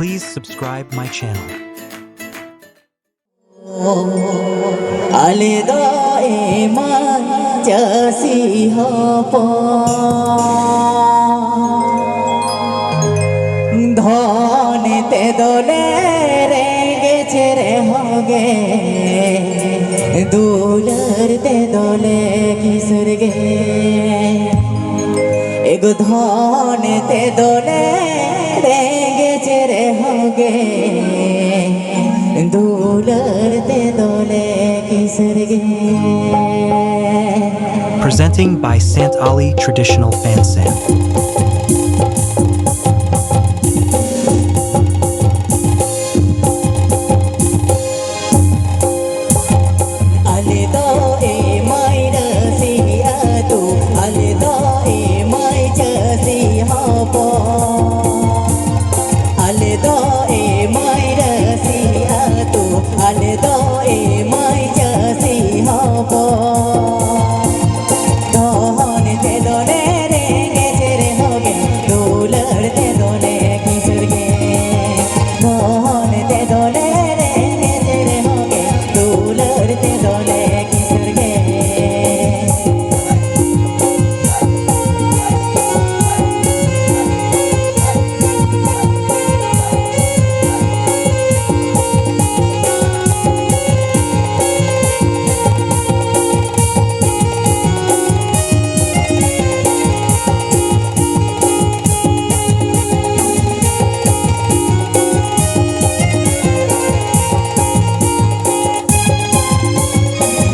Please subscribe my channel. ধনেতে দোলে রেগেছে রে হোগে দুলরতে দোলে কিশোর গে এগো ধনেতে দোলে রেগেছে রে হোগে দুলরতে দোলে কিশোর গে Presenting by Sant Ali Traditional Fansan.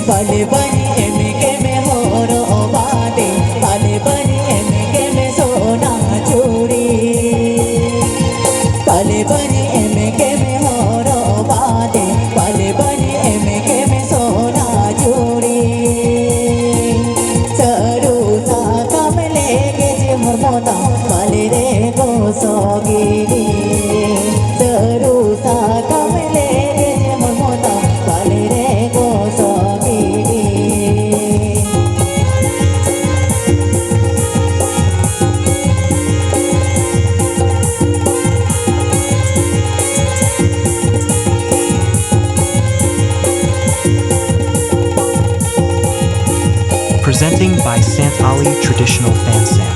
Pale bani emke me horo bade, pale bani emke me sona churi. Pale bani emke me horo bade, pale bani emke me sona churi. Saru sa kamle ke je hormona, pale re ko sogiri. Saru sa kamle ke je hormona, pale re ko sogiri. Presenting by Sant Ali Traditional Fansan.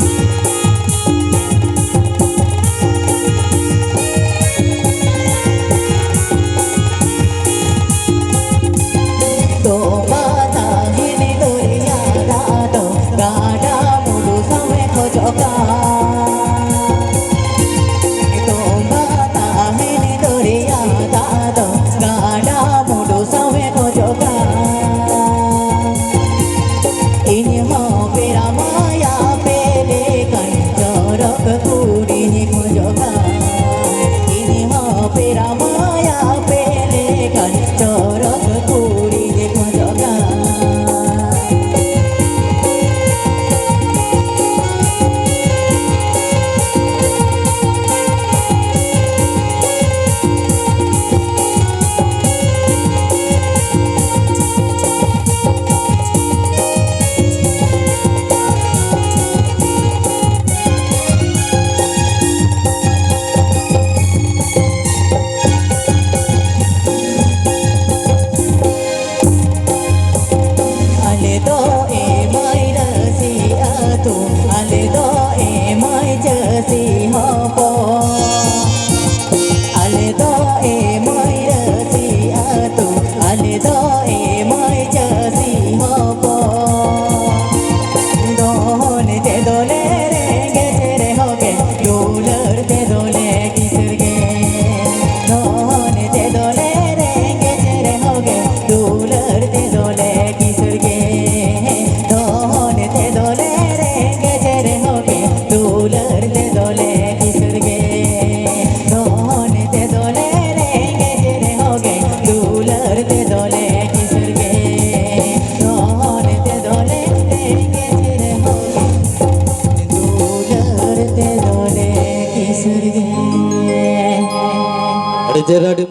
Jadi